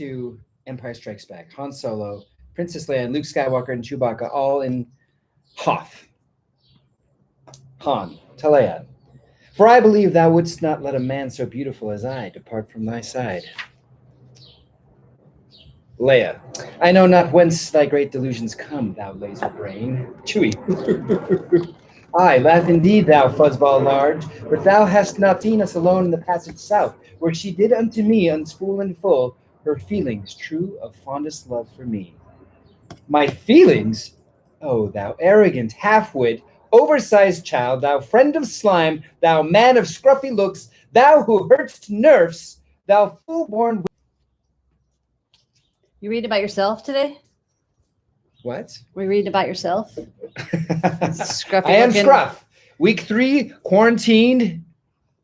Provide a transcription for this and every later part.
to Empire Strikes Back. Han Solo, Princess Leia, and Luke Skywalker and Chewbacca all in Hoth. Han, to Leia. For I believe thou wouldst not let a man so beautiful as I depart from thy side. Leia, I know not whence thy great delusions come, thou laser brain. Chewie. I laugh indeed, thou fuzzball large, but thou hast not seen us alone in the passage south, where she did unto me unspool and full her feelings true of fondest love for me. My feelings? Oh, thou arrogant half-wit, oversized child, thou friend of slime, thou man of scruffy looks, thou who hurtst nerfs, thou full-born. You reading about yourself today? What? Were you reading about yourself? Scruffy I am looking. Scruff. Week 3, quarantined.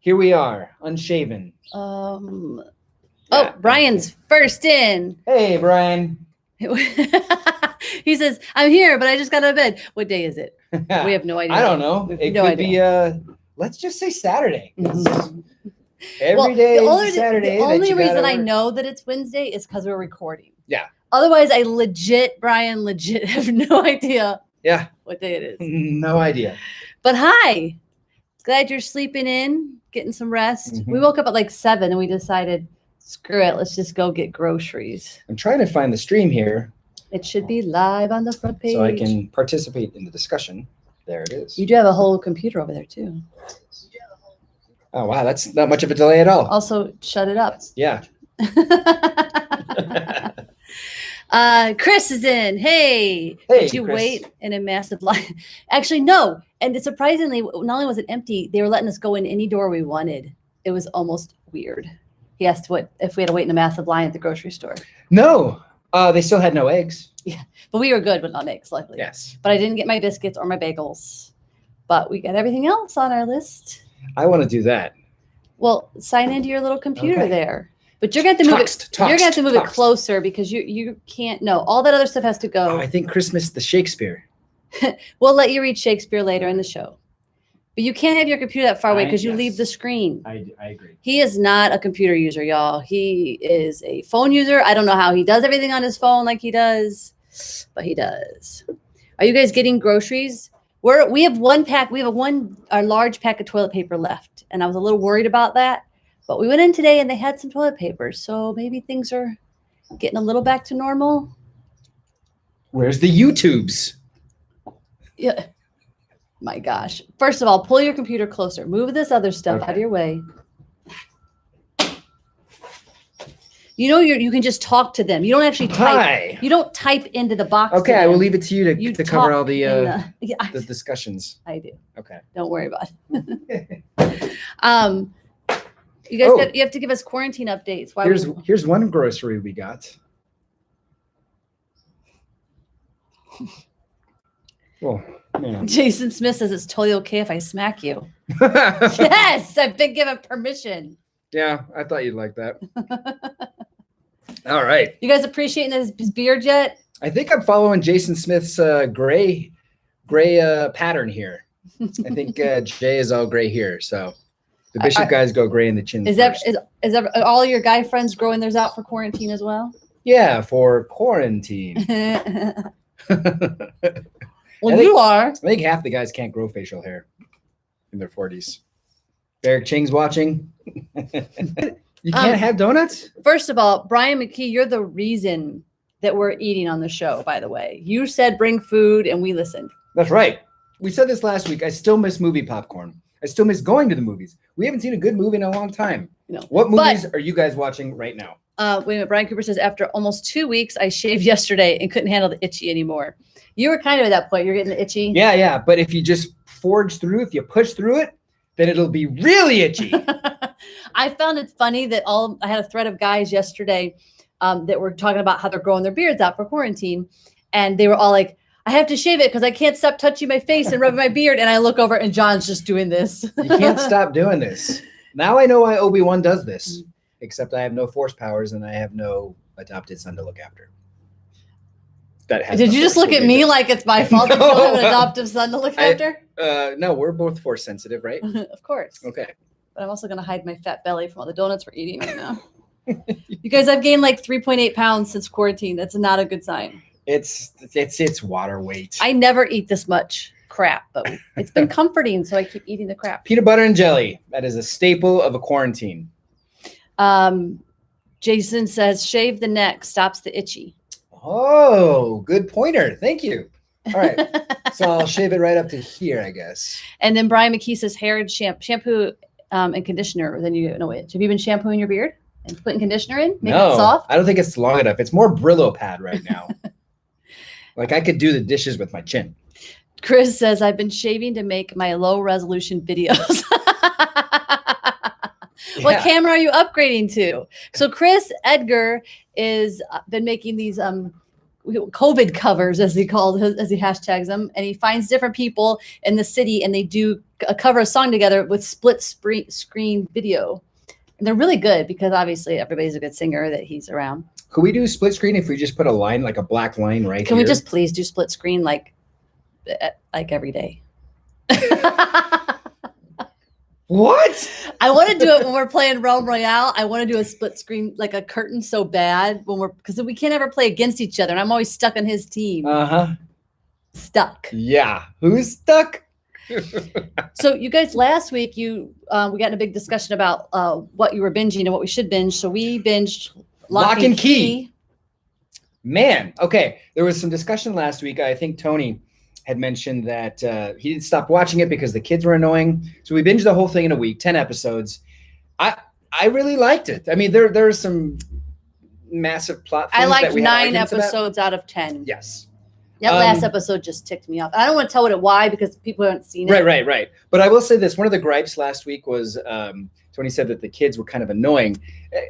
Here we are, unshaven. Oh, Yeah. Brian's first in. Hey, Brian. He says, I'm here, but I just got out of bed. What day is it? We have no idea. I don't know. We have It no could idea. be, let's just say Saturday. Mhm. Every day is Saturday. The that only you reason gotta I work. know that it's Wednesday is because we're recording. Yeah. Otherwise, Brian legit have no idea Yeah. what day it is. No idea. But hi, glad you're sleeping in, getting some rest. Mhm. We woke up at like 7 and we decided, screw it, let's just go get groceries. I'm trying to find the stream here It should be live on the front page. so I can participate in the discussion. There it is. You do have a whole computer over there too. Oh, wow. That's not much of a delay at all. Also, shut it up. Yeah. Chris is in. Hey, Hey, did you Chris. wait in a massive line? Actually, no. And surprisingly, not only was it empty, they were letting us go in any door we wanted. It was almost weird. He asked what if we had to wait in a massive line at the grocery store. No. They still had no eggs. But we were good with not eggs, luckily. Yes. But I didn't get my biscuits or my bagels. But we got everything else on our list. I want to do that. Well, sign into your little computer Okay. there. But you're going to have to move Text, it. You're going to have to move it text. closer because you can't. No, all that other stuff has to go. Oh, I think Christmas the Shakespeare. We'll let you read Shakespeare later in the show. But you can't have your computer that far away because you Yes. leave the screen. I agree. He is not a computer user, y'all. He is a phone user. I don't know how he does everything on his phone like he does, but he does. Are you guys getting groceries? We have one pack. We have our large pack of toilet paper left, and I was a little worried about that. But we went in today and they had some toilet paper, so maybe things are getting a little back to normal. Where's the YouTubes? Yeah. My gosh. First of all, pull your computer closer. Move this other stuff out of your way. You know, you can just talk to them. You don't actually type. Hi. You don't type into the box. Okay, to I will them. leave it to you You to cover all talk the in yeah, the discussions. I do. Okay. Don't worry about it. You guys, Oh. you have to give us quarantine updates. Why Here's one grocery we got. Well, yeah. Jason Smith says it's totally okay if I smack you. Yes, I've been given permission. Yeah, I thought you'd like that. All right. You guys appreciating his beard yet? I think I'm following Jason Smith's gray pattern here. I think Jay is all gray here. So the Bishop guys go gray in the chin. Is that are all your guy friends growing theirs out for quarantine as well? Yeah, for quarantine. Well, you are. I think half the guys can't grow facial hair in their 40s. Eric Ching's watching. You can't have donuts? First of all, Brian McKee, you're the reason that we're eating on the show, by the way. You said bring food and we listened. That's right. We said this last week. I still miss movie popcorn. I still miss going to the movies. We haven't seen a good movie in a long time. No. What movies are you guys watching right now? Wait a minute. Brian Cooper says, after almost 2 weeks, I shaved yesterday and couldn't handle the itchy anymore. You were kind of at that point. You're getting the itchy. Yeah. But if you just forge through, if you push through it, then it'll be really itchy. I found it funny that I had a thread of guys yesterday that were talking about how they're growing their beards out for quarantine. And they were all like, I have to shave it because I can't stop touching my face and rubbing my beard. And I look over and John's just doing this. You can't stop doing this. Now I know why Obi-Wan does this, except I have no force powers and I have no adopted son to look after. Did you just look at me like it's my fault that you don't have an adoptive son to look after? No, we're both force sensitive, right? Of course. Okay. But I'm also going to hide my fat belly from all the donuts we're eating right now. You guys, I've gained like 3.8 pounds since quarantine. That's not a good sign. It's water weight. I never eat this much crap, but it's been comforting, so I keep eating the crap. Peanut butter and jelly. That is a staple of a quarantine. Jason says, shave the neck, stops the itchy. Oh, good pointer. Thank you. All right. So I'll shave it right up to here, I guess. And then Brian McKee says, hair and shampoo and conditioner. Then you know it. Have you been shampooing your beard and putting conditioner in? Make it soft? I don't think it's long enough. It's more Brillo pad right now. Like I could do the dishes with my chin. Chris says, I've been shaving to make my low resolution videos. What camera are you upgrading to? So Chris Edgar is been making these COVID covers, as he hashtags them, and he finds different people in the city and they do cover a song together with split screen video. And they're really good because obviously everybody's a good singer that he's around. Could we do split screen if we just put a line, like a black line right here? Can we just please do split screen like every day? What? I want to do it when we're playing Realm Royale. I want to do a split screen, like a curtain so bad because we can't ever play against each other. And I'm always stuck on his team. Stuck. Yeah. Who's stuck? So you guys, last week, we got in a big discussion about what you were binging and what we should binge. So we binged Lock and Key. Man. Okay. There was some discussion last week. I think Tony had mentioned that he didn't stop watching it because the kids were annoying. So we binged the whole thing in a week, 10 episodes. I really liked it. I mean, there are some massive plot things. I liked 9 episodes out of 10. Yes. That last episode just ticked me off. I don't want to tell why because people haven't seen it. Right. But I will say this. One of the gripes last week was Tony said that the kids were kind of annoying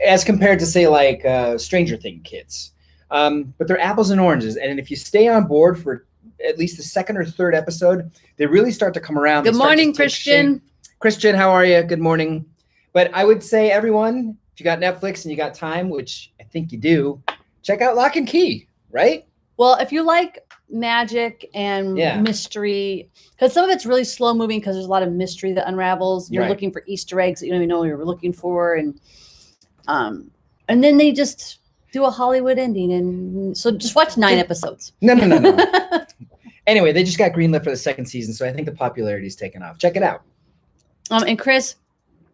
as compared to, say, like Stranger Things kids. But they're apples and oranges. And if you stay on board for at least the second or third episode, they really start to come around. Good morning, Christian. Christian, how are you? Good morning. But I would say, everyone, if you got Netflix and you got time, which I think you do, check out Lock and Key, right? Well, if you like magic and mystery, because some of it's really slow moving because there's a lot of mystery that unravels. You're looking for Easter eggs that you don't even know what you're looking for. And then they just do a Hollywood ending. And so just watch 9 episodes. No. Anyway, they just got greenlit for the second season, so I think the popularity's taken off. Check it out. And Chris,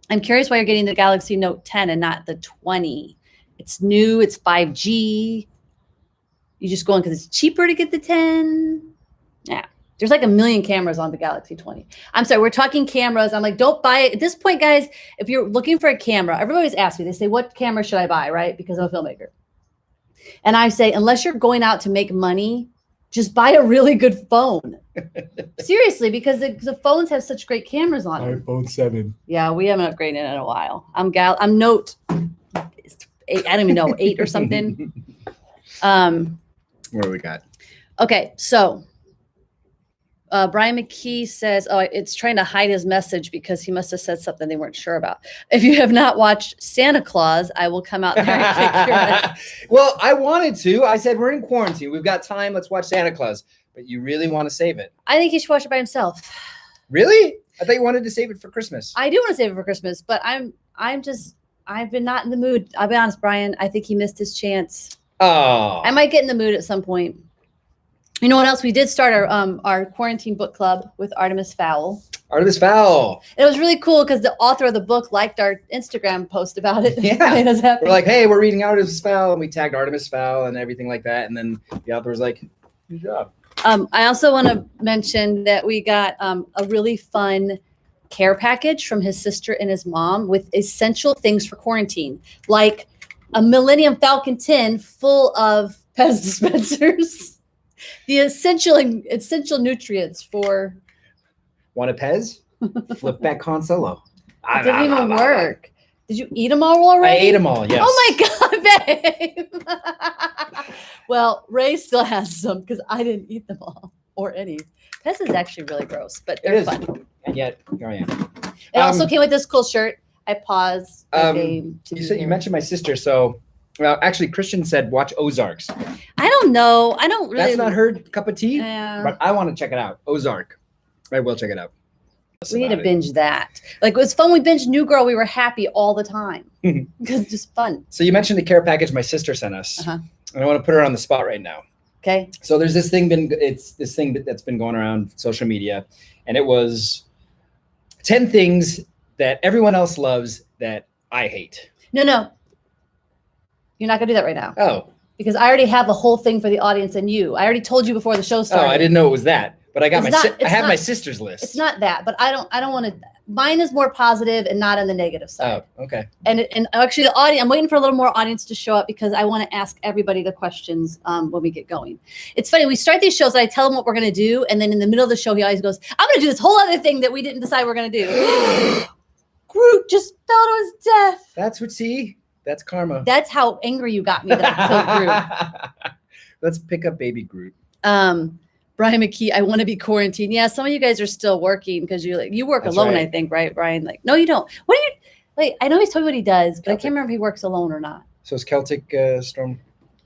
I'm curious why you're getting the Galaxy Note 10 and not the 20. It's new. It's 5G. You just going because it's cheaper to get the 10? Yeah. There's like 1 million cameras on the Galaxy 20. I'm sorry, we're talking cameras. I'm like, don't buy it. At this point, guys, if you're looking for a camera, everybody's asked me, they say, what camera should I buy, right? Because I'm a filmmaker. And I say, unless you're going out to make money, just buy a really good phone. Seriously, because the phones have such great cameras on them. iPhone 7. Yeah, we haven't upgraded in a while. I'm Note 8, I don't even know, 8 or something. What do we got? Okay, so Brian McKee says, it's trying to hide his message because he must have said something they weren't sure about. If you have not watched Santa Claus, I will come out there and take your ass. Well, I wanted to. I said, we're in quarantine. We've got time. Let's watch Santa Claus. But you really want to save it. I think he should watch it by himself. Really? I thought you wanted to save it for Christmas. I do want to save it for Christmas, but I've been not in the mood. I'll be honest, Brian. I think he missed his chance. Oh. I might get in the mood at some point. You know what else? We did start our quarantine book club with Artemis Fowl. Artemis Fowl. It was really cool because the author of the book liked our Instagram post about it. Yeah. Made us happy. We're like, hey, we're reading Artemis Fowl, and we tagged Artemis Fowl and everything like that. And then the author was like, good job. I also want to mention that we got a really fun care package from his sister and his mom with essential things for quarantine, like a Millennium Falcon tin full of Pez dispensers. The essential nutrients for. Want a Pez? Flip back Han Solo. It didn't even work. Did you eat them all already? I ate them all, yes. Oh my God, babe. Well, Ray still has some because I didn't eat them all or any. Pez is actually really gross, but they're fun. And yet, here I am. It also came with this cool shirt. I paused the game. You mentioned my sister, so. Well, actually, Christian said watch Ozarks. I don't know. I don't really. That's not her cup of tea, Yeah. but I want to check it out. Ozark. I will check it out. We need to about it. binge that. Like, it was fun. We binged New Girl. We were happy all the time because it's just fun. So you mentioned the care package my sister sent us. Uh-huh. And I want to put her on the spot right now. Okay. So there's this thing that's been going around social media, and it was 10 things that everyone else loves that I hate. No. You're not gonna do that right now. Oh. Because I already have a whole thing for the audience and you. I already told you before the show started. Oh, I didn't know it was that. But I got It's I have not- my sister's list. It's not that, but I don't want to. Mine is more positive and not on the negative side. Oh, okay. And actually, the audience. I'm waiting for a little more audience to show up because I want to ask everybody the questions when we get going. It's funny. We start these shows and I tell him what we're going to do, and then in the middle of the show, he always goes, "I'm going to do this whole other thing that we didn't decide we're going to do." Groot just fell to his death. That's karma. That's how angry you got me that I killed Groot. Let's pick up baby Groot. Brian McKee, I want to be quarantined. Yeah, some of you guys are still working because you work That's alone, right. I think, right, Brian? Like, no, you don't. What do you wait? I know he's told me what he does, but I Celtic. can't remember if he works alone or not. So it's Celtic Storm.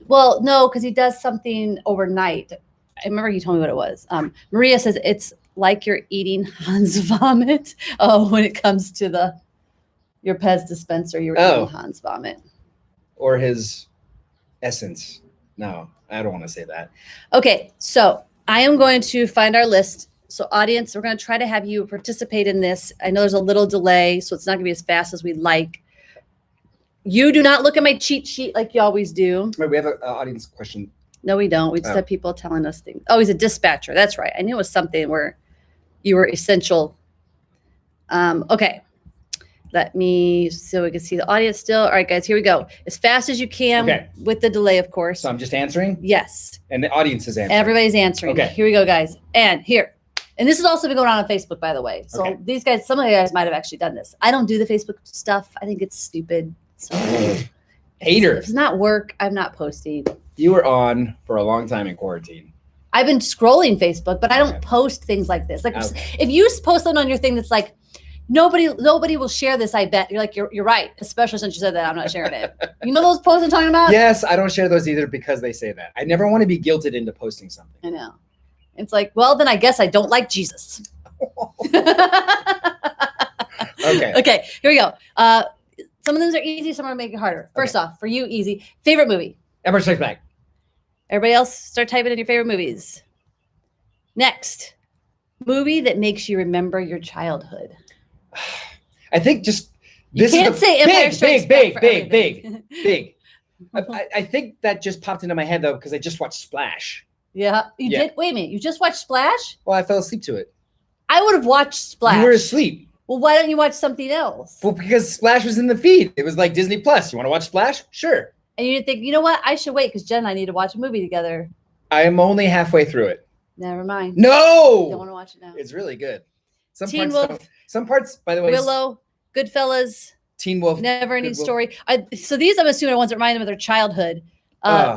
Well, no, because he does something overnight. I remember he told me what it was. Maria says it's like you're eating Hans vomit. Oh, when it comes to your Pez dispenser, you're eating Hans vomit. Or his essence. No, I don't want to say that. Okay, so I am going to find our list. So audience, we're going to try to have you participate in this. I know there's a little delay, so it's not going to be as fast as we'd like. You do not look at my cheat sheet like you always do. Wait, we have an audience question. No, we don't. We just have people telling us things. Oh, he's a dispatcher. That's right. I knew it was something where you were essential. Okay. So we can see the audience still. All right, guys, here we go. As fast as you can with the delay, of course. So I'm just answering? Yes. And the audience is answering. Everybody's answering. Okay. Here we go, guys. And here. And this has also been going on Facebook, by the way. So these guys, some of you guys might have actually done this. I don't do the Facebook stuff. I think it's stupid. So Hater. if it's not work, I'm not posting. You were on for a long time in quarantine. I've been scrolling Facebook, but I don't post things like this. Like if you post something on your thing that's like, nobody will share this, I bet. You're like, you're right. Especially since you said that, I'm not sharing it. You know those posts I'm talking about? Yes, I don't share those either because they say that. I never want to be guilted into posting something. I know. It's like, well, then I guess I don't like Jesus. Okay, here we go. Some of them are easy, some are making it harder. First off, for you, easy. Favorite movie? Empire Strikes Back. Everybody else, start typing in your favorite movies. Next, movie that makes you remember your childhood. I think just You can't say Empire Strikes Back for big. I think that just popped into my head though because I just watched Splash. Yeah, you did. Wait a minute, you just watched Splash? Well, I fell asleep to it. I would have watched Splash. You were asleep. Well, why don't you watch something else? Well, because Splash was in the feed. It was like Disney Plus. You want to watch Splash? Sure. And you didn't think, you know what? I should wait because Jen and I need to watch a movie together. I am only halfway through it. Never mind. No. Don't want to watch it now. It's really good. Teen Wolf. Some parts, by the way. Willow, Goodfellas. Teen Wolf. Never Ending Story. So these, I'm assuming, are ones that remind them of their childhood.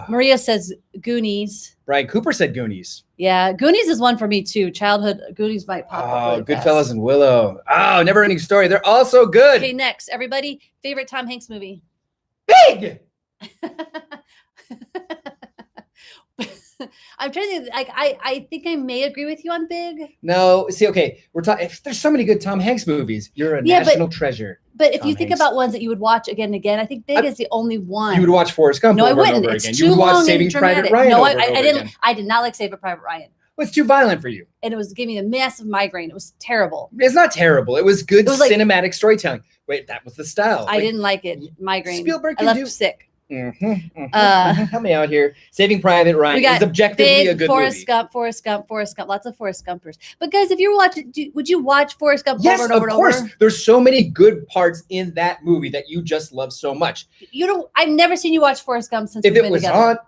Maria says Goonies. Brian Cooper said Goonies. Yeah, Goonies is one for me too. Childhood Goonies might pop up. Oh, Really Goodfellas fast. and Willow. Oh, Never Ending Story. They're all so good. Okay, next, everybody, favorite Tom Hanks movie. Big. I'm trying to think, like I think I may agree with you on Big. No, see, okay, we're talking. There's so many good Tom Hanks movies. You're a national treasure. But if Tom you think Hanks. about ones that you would watch again and again, I think Big is the only one. You would watch Forrest Gump No, I over and wouldn't. over It's again. too You would watch long Saving and Private dramatic. Ryan No, over I and over didn't. again. I did not like Saving Private Ryan, Well, it's too violent for you. and it was giving me a massive migraine. It was terrible. It's not terrible. It was good It was like- cinematic storytelling. Wait, that was the style. I didn't like it. Migraine. Spielberg I can left do- sick. Help me out here. Saving Private Ryan We got is objectively a Big, good Forrest movie. Gump, Forrest Gump, Forrest Gump. Lots of Forrest Gumpers. But guys, if you're watching, would you watch Forrest Gump Yes, over and over of and course. over? There's so many good parts in that movie that you just love so much. You don't. I've never seen you watch Forrest Gump since If we've it been was together.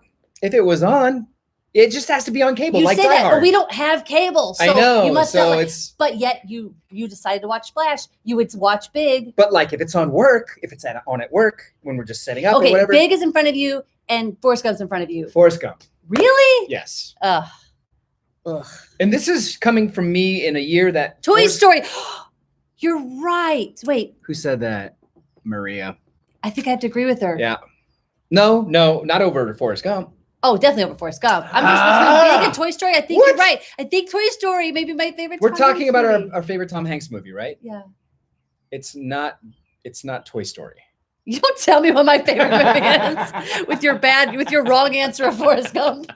on, it just has to be on cable. You like say Die that, Hard. but we don't have cable. So I know. You must so not like, it's. but yet you decided to watch Splash. You would watch Big. But like if it's on work, if it's on at work when we're just setting up or Okay, whatever. Big is in front of you, and Forrest Gump's in front of you. Forrest Gump. Really? Yes. Ugh. And this is coming from me in a year that. Toy Story. You're right. Wait, Who said that? Maria. I think I have to agree with her. Yeah. No, not over Forrest Gump. Oh, definitely over Forrest Gump. I'm just big in Toy Story. I think What? you're right. I think Toy Story may be my favorite. We're Tom talking Hanks about movie. our favorite Tom Hanks movie, right? Yeah. It's not Toy Story. You don't tell me what my favorite movie is with your wrong answer of Forrest Gump.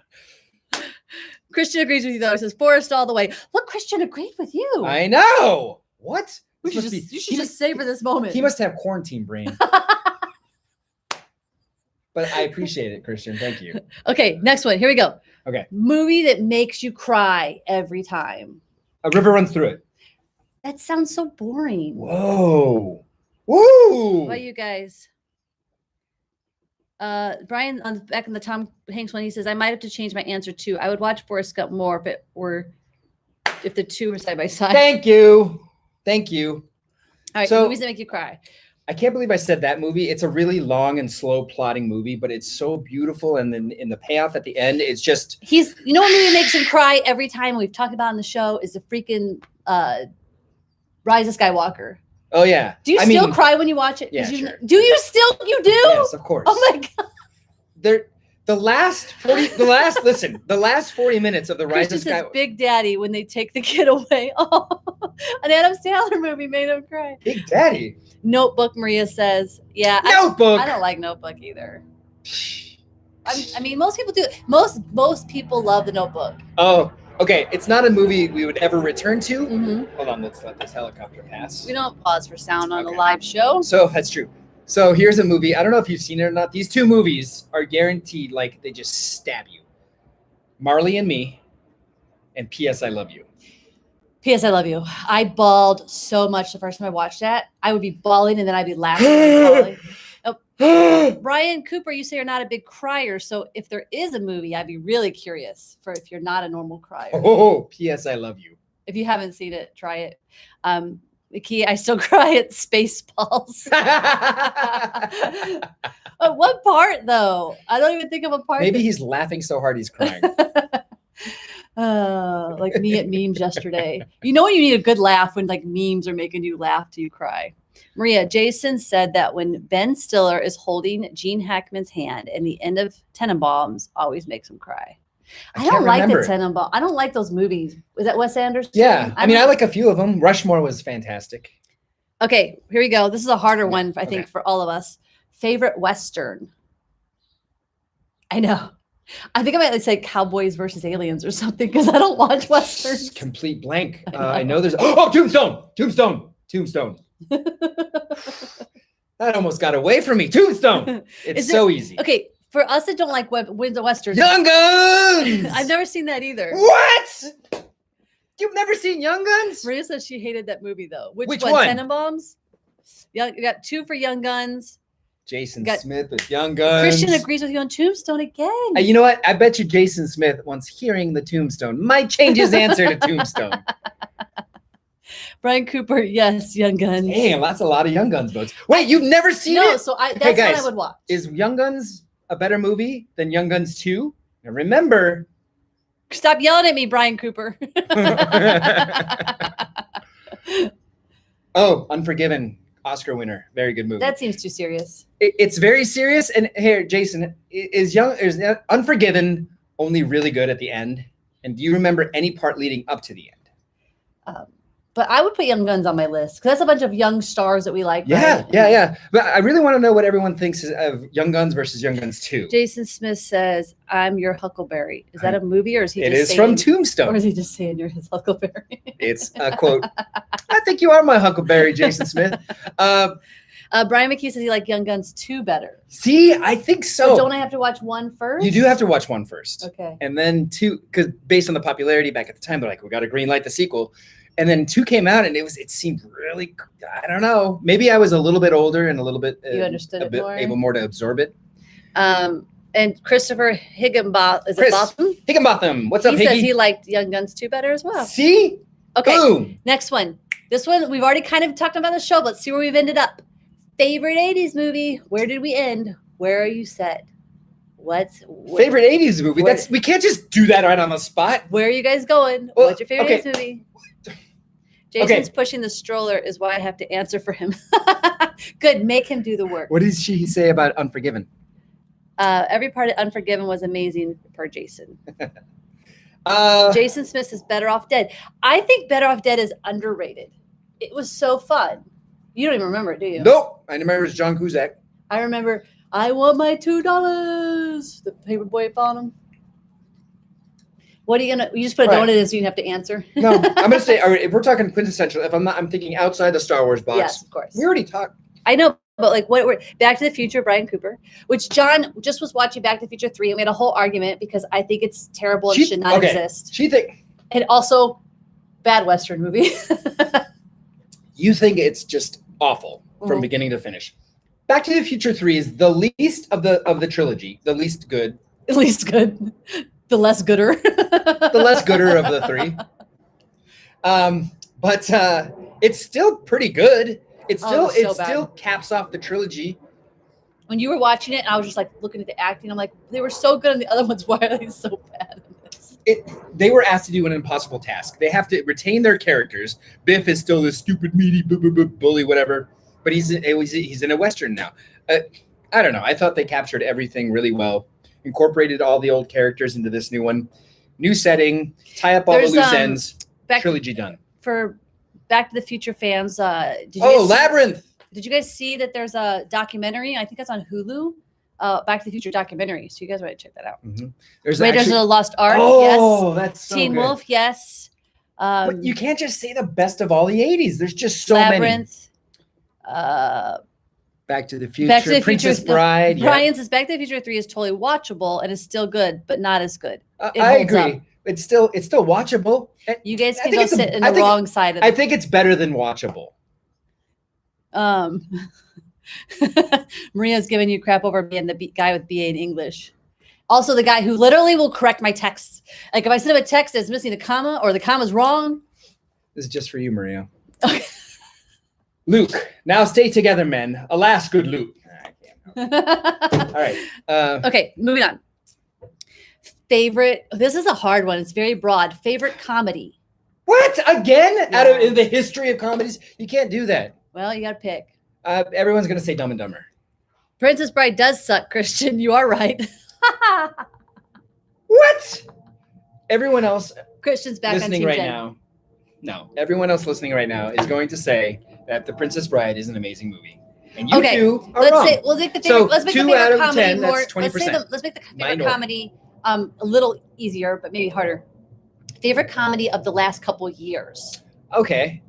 Christian agrees with you though. He says Forrest all the way. Look, Christian agreed with you. I know. What? You should just savor this moment. He must have quarantine brain. But I appreciate it, Christian. Thank you. Okay, next one. Here we go. Okay. Movie that makes you cry every time. A river runs through it. That sounds so boring. Whoa. Woo. What about you guys? Brian on back in the Tom Hanks one, he says, I might have to change my answer too. I would watch Forrest Gump more if the two were side by side. Thank you. Thank you. All right, So- movies that make you cry. I can't believe I said that movie. It's a really long and slow plotting movie, but it's so beautiful. And then in the payoff at the end, it's just You know what movie makes him cry every time we've talked about on the show is the freaking Rise of Skywalker. oh yeah. Do you still cry when you watch it? 'Cause Yeah, you, sure. Do you still? You do? Yes, of course. Oh my God. The last 40 minutes of the Rise Christian of says Skywalker. Big Daddy when they take the kid away. Oh, an Adam Sandler movie made him cry. Big Daddy. Notebook, Maria says. Yeah. Notebook. I don't like Notebook either. I mean, most people do. Most people love the Notebook. Oh, okay. It's not a movie we would ever return to. Mm-hmm. Hold on, let's let this helicopter pass. We don't pause for sound on Okay. a live show. So that's true. So here's a movie. I don't know if you've seen it or not. These two movies are guaranteed, like they just stab you. Marley and Me, and P.S. I Love You. P.S. I love you. I bawled so much the first time I watched that. I would be bawling and then I'd be laughing. And bawling. Brian Cooper, you say you're not a big crier. So if there is a movie, I'd be really curious for if you're not a normal crier. Oh, P.S. I Love You. If you haven't seen it, try it. Mickey, I still cry at Spaceballs. What part though? I don't even think of a part. Maybe he's laughing so hard he's crying. Like me at memes yesterday. You know when you need a good laugh when like memes are making you laugh till you cry. Maria, Jason said that when Ben Stiller is holding Gene Hackman's hand and the end of Tenenbaums always makes him cry. I don't can't like remember. the Tenenbaum. I don't like those movies. Was that Wes Anderson? Yeah. I mean, I don't- like a few of them. Rushmore was fantastic. Okay, here we go. This is a harder one, I Okay. think, for all of us. Favorite Western. I know. I think I might like say Cowboys versus Aliens or something because I don't watch Westerns. Complete blank. I I know. know there's. Oh, Tombstone. That almost got away from me. Tombstone. It's Is it- so easy. Okay, for us that don't like Winds of Westerns, Young Guns. I've never seen that either. What? You've never seen Young Guns? Maria says she hated that movie though. Which one? one? Tenenbaums? You got 2 for Young Guns. Jason Got- Smith with Young Guns. Christian agrees with you on Tombstone again. You know what? I bet you Jason Smith, once hearing the Tombstone, might change his answer to Tombstone. Brian Cooper, yes, Young Guns. Damn, that's a lot of Young Guns votes. Wait, you've never seen No, it? so that's Hey, what I guys, would watch. Is Young Guns a better movie than Young Guns 2? And remember, Stop yelling at me, Brian Cooper. oh, Unforgiven, Oscar winner. Very good movie. That seems too serious. It's very serious. And here, Jason, is Unforgiven only really good at the end? And do you remember any part leading up to the end? But I would put Young Guns on my list because that's a bunch of young stars that we like. Yeah, right? yeah. But I really want to know what everyone thinks of Young Guns versus Young Guns 2. Jason Smith says, "I'm your Huckleberry." Is that a movie or is he? It just is saying, from Or Tombstone. is he just saying you're his Huckleberry? It's a quote. I think you are my Huckleberry, Jason Smith. Brian McKee says he liked Young Guns 2 better. See, I think So so. don't I have to watch 1 first? You do have to watch 1 first. Okay. And then 2, because based on the popularity back at the time, they're like, we got to green light the sequel. And then 2 came out, and it seemed really, I don't know. Maybe I was a little bit older and a little bit, You understood it more? able more to absorb it. And Christopher Higginbotham, is it Chris, Botham? Higginbotham, what's He up, says Higgy? he liked Young Guns 2 better as well. See? Okay. Boom. Next one. This one we've already kind of talked about the show. But let's see where we've ended up. Favorite 80s movie. Where did we end? Where are you set? Favorite 80s movie? Where- We can't just do that right on the spot. Where are you guys going? Well, What's your favorite okay. 80s movie? Jason's pushing the stroller is why I have to answer for him. Good. Make him do the work. What did she say about Unforgiven? Every part of Unforgiven was amazing per Jason. Jason Smith is Better Off Dead. I think Better Off Dead is underrated. It was so fun. You don't even remember it, do you? Nope. I remember it was John Cusack. I remember, I want my $2. The paperboy found him. What are you gonna? You just put a donut in, so you have to answer. No, I'm gonna say. All right, if we're talking quintessential, if I'm not, I'm thinking outside the Star Wars box. Yes, of course. We already talked. I know, but like, what? We're Back to the Future, Brian Cooper, which John just was watching Back to the Future 3, and we had a whole argument because I think it's terrible and should not exist. And also, bad Western movie. You think it's just awful from beginning to finish. Back to the Future 3 is the least of the trilogy, the least good. At least good. The less gooder. The less gooder of the three. But it's still pretty good. It still caps off the trilogy. When you were watching it, I was just like looking at the acting. I'm like, they were so good in the other ones. Why are they so bad in this? They were asked to do an impossible task. They have to retain their characters. Biff is still this stupid, meaty, bully, whatever. But he's in a Western now. I don't know. I thought they captured everything really well. Incorporated all the old characters into this new one. New setting. Tie up all the loose ends. Trilogy done. For Back to the Future fans, Labyrinth. Did you guys see that there's a documentary? I think it's on Hulu. Back to the Future documentary. So you guys might check that out. Mm-hmm. Raiders of the Lost Ark. Oh, yes. That's so Teen good. Wolf. Yes. But you can't just say the best of all the 80s. There's just so Labyrinth, many. Back to the Future. Princess Bride. Brian says Back to the Future 3 is totally watchable and is still good, but not as good. I agree. Up. It's still watchable. You guys can go sit in the wrong side of it. I think it's better than watchable. Maria's giving you crap over being the guy with BA in English. Also, the guy who literally will correct my texts. Like if I send him a text that's missing a comma or the comma's wrong. This is just for you, Maria. Okay. Luke, now stay together, men. Alas, good Luke. All right. Okay, moving on. Favorite. This is a hard one. It's very broad. Favorite comedy. What? Again? Yeah. Out of in the history of comedies? You can't do that. Well, you got to pick. Everyone's going to say Dumb and Dumber. Princess Bride does suck, Christian. You are right. What? Everyone else Christian's back listening on right Jen. now. No, everyone else listening right now is going to say that The Princess Bride is an amazing movie. And you two are wrong. We'll make the favorite, let's make the favorite comedy 10, more. That's 20%. Let's make the favorite comedy a little easier, but maybe harder. Favorite comedy of the last couple years. Okay.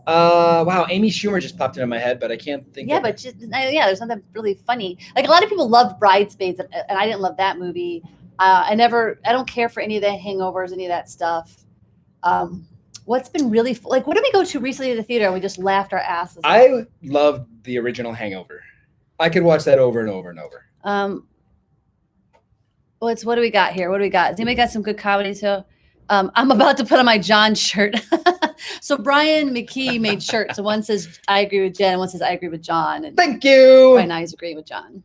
Wow, Amy Schumer just popped into my head, but I can't think. Yeah, but there's something really funny. Like a lot of people loved Bridesmaids, and I didn't love that movie. I don't care for any of the Hangovers, any of that stuff. What's been really what did we go to recently in the theater and we just laughed our asses off? I loved the original Hangover. I could watch that over and over and over. What do we got here? What do we got? Has anybody got some good comedy too? I'm about to put on my John shirt. So Brian McKee made shirts. So one says I agree with Jen, and one says I agree with John. And thank you. Right now he's agreeing with John.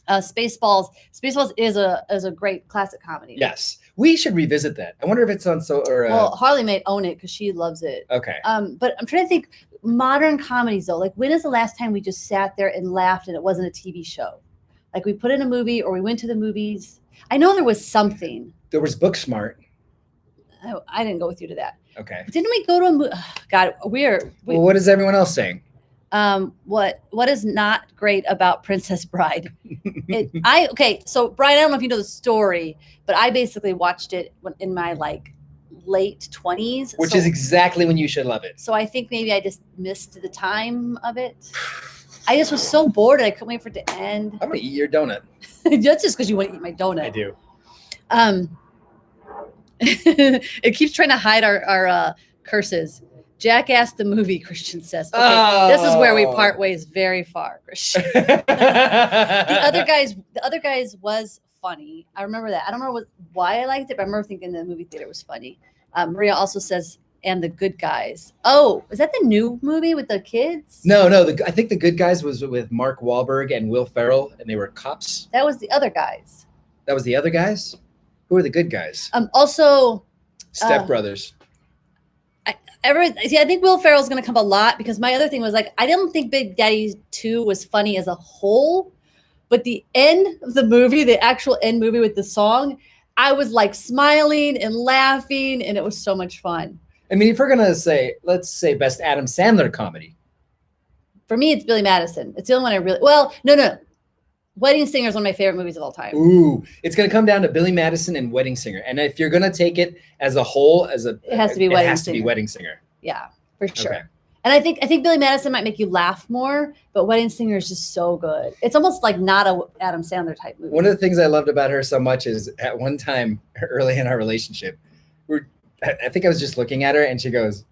Spaceballs. Spaceballs is a great classic comedy. Yes, we should revisit that. I wonder if it's on well, Harley may own it because she loves it. Okay. But I'm trying to think modern comedies though. Like when is the last time we just sat there and laughed and it wasn't a TV show? Like we put in a movie or we went to the movies. I know there was something. There was Booksmart. I didn't go with you to that. Okay. Didn't we go to a movie? God, well, what is everyone else saying? What is not great about Princess Bride? So Brian, I don't know if you know the story, but I basically watched it in my late 20s. Which is exactly when you should love it. So I think maybe I just missed the time of it. I just was so bored and I couldn't wait for it to end. I'm gonna eat your donut. That's just because you want to eat my donut. I do. It keeps trying to hide our curses. Jackass the movie, Christian says. Okay, This is where we part ways very far, Christian. The other guys was funny. I remember that. I don't remember why I liked it, but I remember thinking the movie theater was funny. Maria also says, and The Good Guys. Oh, is that the new movie with the kids? No. I think The Good Guys was with Mark Wahlberg and Will Ferrell, and they were cops. That was the other guys. That was the other guys? Who are the good guys? Also, Step Brothers. I think Will Ferrell's going to come a lot because my other thing was I didn't think Big Daddy 2 was funny as a whole, But the end of the movie, the actual end movie with the song, I was like smiling and laughing, and it was so much fun. I mean, if we're gonna say, let's say best Adam Sandler comedy. For me, it's Billy Madison. It's the only one I really, well, no. Wedding Singer is one of my favorite movies of all time. Ooh, it's gonna come down to Billy Madison and Wedding Singer. And if you're gonna take it as a whole, it has to be Wedding Singer. To be Wedding Singer. Yeah, for sure. Okay. And I think Billy Madison might make you laugh more, but Wedding Singer is just so good. It's almost like not a Adam Sandler type movie. One of the things I loved about her so much is at one time early in our relationship, I think I was just looking at her and she goes,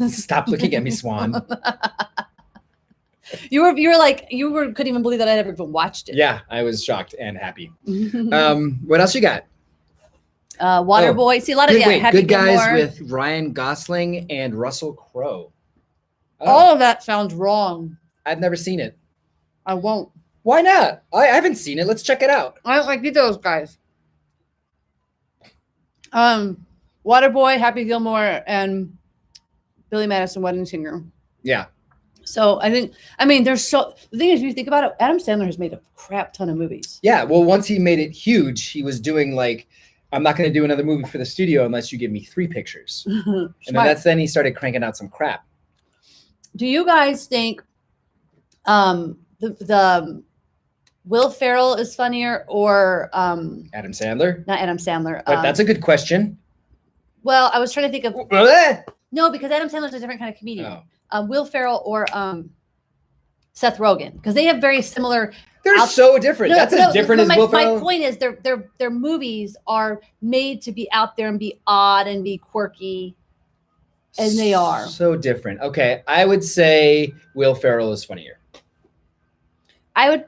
"Stop looking at me, Swan." You couldn't even believe that I'd ever even watched it. Yeah, I was shocked and happy. What else you got? Waterboy. See a lot of Happy Good Guys Gilmore. with Ryan Gosling and Russell Crowe. All of that sounds wrong. I've never seen it. I won't. Why not? I haven't seen it. Let's check it out. I don't like either of those guys. Waterboy, Happy Gilmore, and Billy Madison, Wedding Singer. Yeah. So the thing is, if you think about it, Adam Sandler has made a crap ton of movies. Yeah. Well, once he made it huge, he was doing like, I'm not going to do another movie for the studio unless you give me 3 pictures. And then he started cranking out some crap. Do you guys think the Will Ferrell is funnier or Adam Sandler? Not Adam Sandler. But that's a good question. Well, I was trying to think of no, because Adam Sandler's a different kind of comedian. Will Ferrell or Seth Rogen, because they have very similar. They're so different. That's as different as Will Ferrell. My point is, their movies are made to be out there and be odd and be quirky, and they are so different. Okay, I would say Will Ferrell is funnier. I'd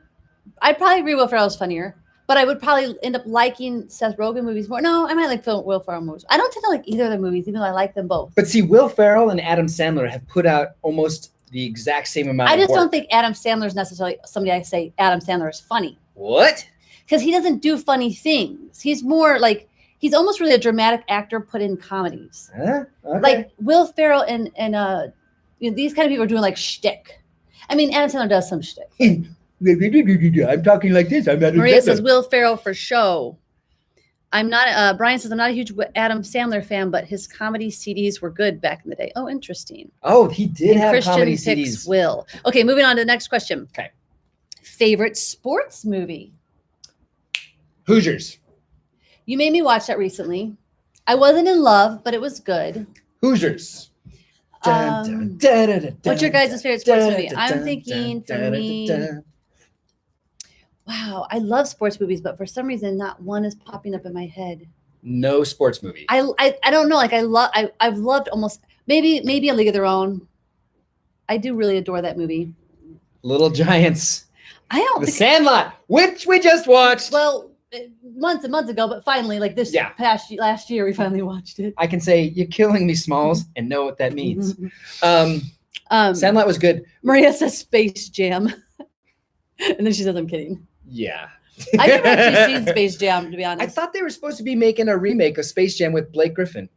probably agree Will Ferrell is funnier, but I would probably end up liking Seth Rogen movies more. No, I might like Will Ferrell movies. I don't tend to like either of their movies, even though I like them both. But see, Will Ferrell and Adam Sandler have put out almost the exact same amount I of just work. don't think Adam Sandler is necessarily somebody I say Adam Sandler is funny. What? Because he doesn't do funny things. He's more like, he's almost really a dramatic actor put in comedies. Huh? Okay. Like Will Ferrell and these kind of people are doing like shtick. I mean, Adam Sandler does some shtick. I'm talking like this. I'm not. Maria says Will Ferrell for show. I'm not. Brian says I'm not a huge Adam Sandler fan, but his comedy CDs were good back in the day. Oh, interesting. Oh, he did and have Christian comedy picks CDs. Will. Okay, moving on to the next question. Okay. Favorite sports movie? Hoosiers. You made me watch that recently. I wasn't in love, but it was good. Hoosiers. What's your guys' favorite sports movie? I'm thinking for me. Wow, I love sports movies, but for some reason, not one is popping up in my head. No sports movie. I don't know. Like I've loved almost maybe A League of Their Own. I do really adore that movie. Little Giants. I don't. The Sandlot, which we just watched. Well, months and months ago, but finally, like last year, we finally watched it. I can say you're killing me, Smalls, and know what that means. Sandlot was good. Maria says Space Jam, and then she says, "I'm kidding." Yeah. I've never actually seen Space Jam, to be honest. I thought they were supposed to be making a remake of Space Jam with Blake Griffin.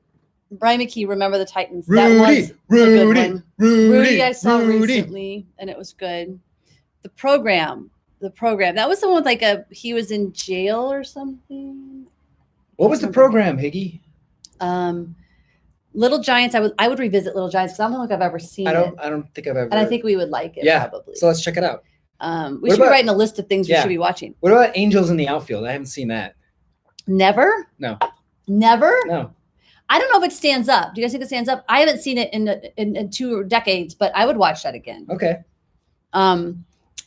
Brian McKee, Remember the Titans. Rudy, That was a good one. Rudy, I saw recently, and it was good. The program. That was the one with like he was in jail or something. What was the program, Higgy? Little Giants. I would revisit Little Giants because I don't think I've ever seen it. I don't think I've ever. And I think we would like it. Yeah. Probably. So let's check it out. We should be writing a list of things we should be watching. What about Angels in the Outfield? I haven't seen that. Never. No. Never. No. I don't know if it stands up. Do you guys think it stands up? I haven't seen it in 2 decades, but I would watch that again. Okay.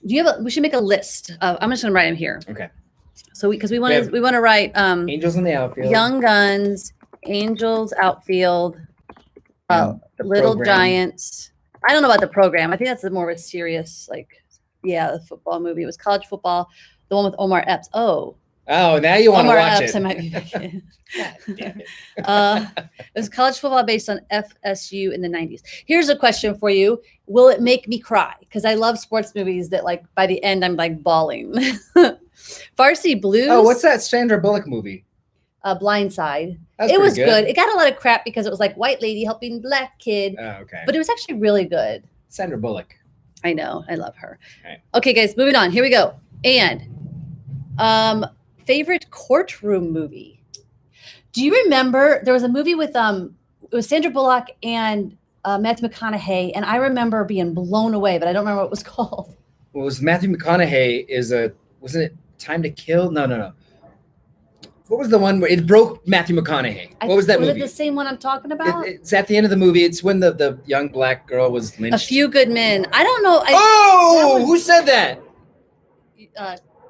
We should make a list. I'm just gonna write them here. Okay. So we want to write Angels in the Outfield. Young Guns, Angels Outfield, Little program. Giants. I don't know about the program. I think that's more of a serious the football movie. It was college football, the one with Omar Epps. Oh, now you want to Omar watch Epps, it. I might be thinking. God damn it. It was college football based on FSU in the 90s. Here's a question for you. Will it make me cry? Because I love sports movies that by the end I'm bawling. Varsity Blues. Oh, what's that Sandra Bullock movie? Blindside. That It was pretty good. It got a lot of crap because it was white lady helping black kid. Oh, okay. But it was actually really good. Sandra Bullock. I know. I love her. Right. Okay, guys, moving on. Here we go. And Favorite courtroom movie. Do you remember there was a movie with it was Sandra Bullock and Matthew McConaughey, and I remember being blown away, but I don't remember what it was called. Well, was Matthew McConaughey wasn't it Time to Kill? No. What was the one where it broke Matthew McConaughey? What was that movie? Was it the same one I'm talking about? It's at the end of the movie. It's when the young black girl was lynched. A Few Good Men. I don't know. Who said that?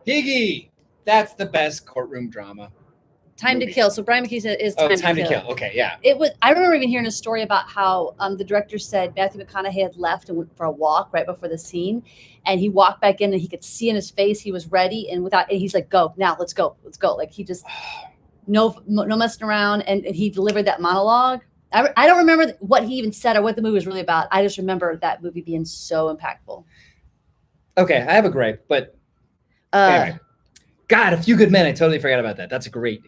Higgy. That's the best courtroom drama. Time to Kill. So Brian McKee said is Time to Kill. Okay, yeah. It was. I remember even hearing a story about how the director said Matthew McConaughey had left and went for a walk right before the scene, and he walked back in and he could see in his face he was ready, and he's like, "Go now, let's go." Like he just no messing around, and he delivered that monologue. I don't remember what he even said or what the movie was really about. I just remember that movie being so impactful. Okay, I have a gripe, but anyway. God, A Few Good Men. I totally forgot about that. That's great.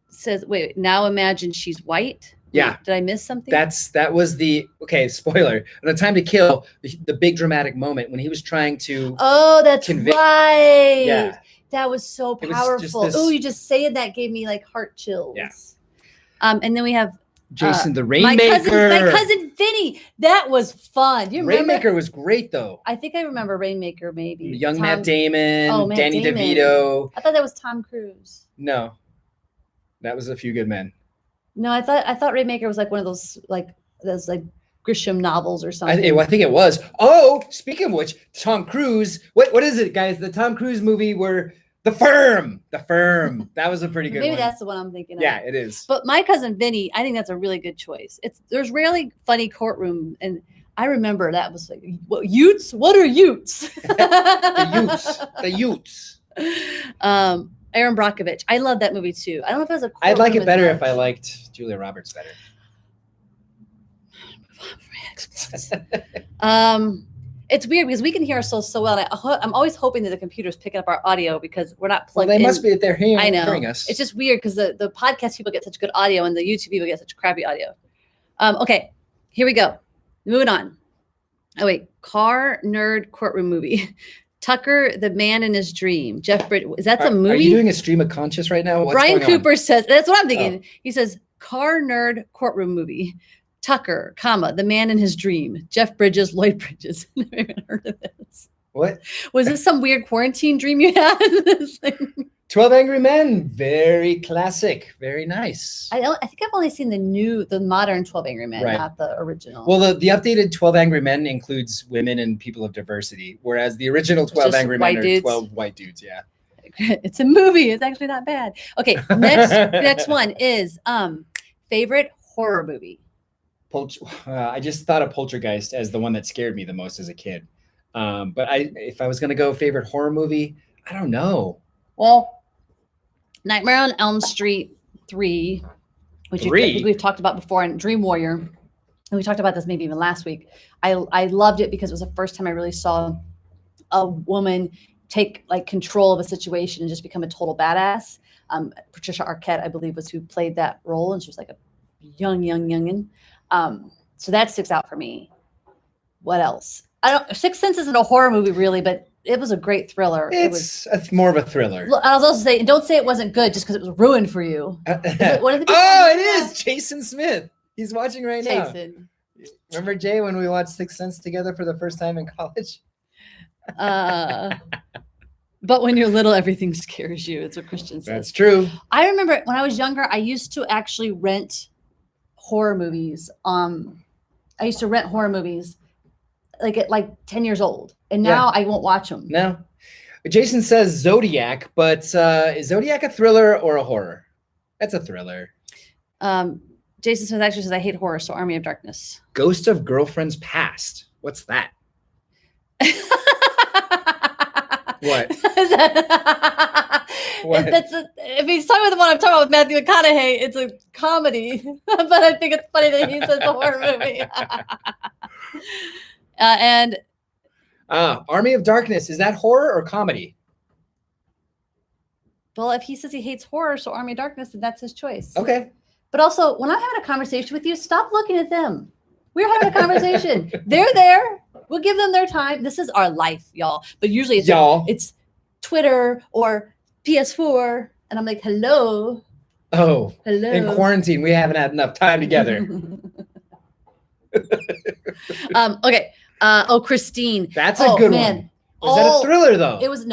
Says, wait, now imagine she's white. Yeah. Wait, did I miss something? That was the spoiler. On Time to Kill, the big dramatic moment when he was trying to. Oh, that's right. Yeah. That was so powerful. Oh, you just saying that gave me like heart chills. Yeah. And then we have Jason the Rainmaker. My cousin Vinny. That was fun. Do you remember? Rainmaker was great though. I think I remember Rainmaker maybe. Young Matt Damon, Danny DeVito. I thought that was Tom Cruise. No. That was A Few Good Men. No, I thought Rainmaker was like one of those Grisham novels or something. I think it was. Oh, speaking of which, Tom Cruise. What is it, guys? The Tom Cruise movie where The Firm. That was a pretty good one. Maybe that's the one I'm thinking of. Yeah, it is. But My Cousin Vinny, I think that's a really good choice. There's rarely funny courtroom, and I remember that was like, Utes? What are Utes? The Utes. Aaron Brockovich. I love that movie too. I don't know if it was a. I'd like it better if I liked Julia Roberts better. It's weird because we can hear ourselves so well. And I'm always hoping that the computer's picking up our audio because we're not plugged in. They must be if they're hearing us. It's just weird because the podcast people get such good audio and the YouTube people get such crappy audio. Okay, here we go. Moving on. Oh wait, car nerd courtroom movie. Tucker, the Man in His Dream. Jeff Bridges. Is that a movie? Are you doing a stream of conscious right now? Brian Cooper says, that's what I'm thinking. Oh. He says, car nerd courtroom movie. Tucker, the Man in His Dream. Jeff Bridges, Lloyd Bridges. Never even heard of this. What? Was this some weird quarantine dream you had? 12 Angry Men. Very classic. Very nice. I think I've only seen the modern 12 Angry Men, not the original. Well, the updated 12 Angry Men includes women and people of diversity, whereas the original 12 Angry Men are 12 white dudes. Yeah. It's a movie. It's actually not bad. Okay. Next one is favorite horror movie. I just thought of Poltergeist as the one that scared me the most as a kid. But if I was going to go favorite horror movie, I don't know. Well, Nightmare on Elm Street 3, which we've talked about before, and Dream Warrior. And we talked about this maybe even last week. I loved it because it was the first time I really saw a woman take control of a situation and just become a total badass. Patricia Arquette, I believe, was who played that role, and she was like a youngin. So that sticks out for me. What else? Sixth Sense isn't a horror movie really, but it was a great thriller. It's more of a thriller. I was also saying, don't say it wasn't good just because it was ruined for you. It is Jason Smith. He's watching right now. Jason. Remember, Jay, when we watched Sixth Sense together for the first time in college? But when you're little, everything scares you. It's what Christian says. That's true. I remember when I was younger, I used to actually rent horror movies. I used to rent horror movies at 10 years old. And now I won't watch them. No. Jason says Zodiac, but is Zodiac a thriller or a horror? That's a thriller. Jason Smith actually says, I hate horror, so Army of Darkness. Ghost of Girlfriend's Past. What's that? What? What? If he's talking about the one I'm talking about with Matthew McConaughey, it's a comedy. But I think it's funny that he says a horror movie. And Army of Darkness, is that horror or comedy? Well, if he says he hates horror, so Army of Darkness, then that's his choice. Okay. But also, when I'm having a conversation with you, stop looking at them. We're having a conversation. They're there. We'll give them their time. This is our life, y'all. But usually it's Twitter or PS4, and I'm like, hello, Oh, hello. in quarantine, we haven't had enough time together. Okay. Christine. That's a good one. Was that a thriller though? It was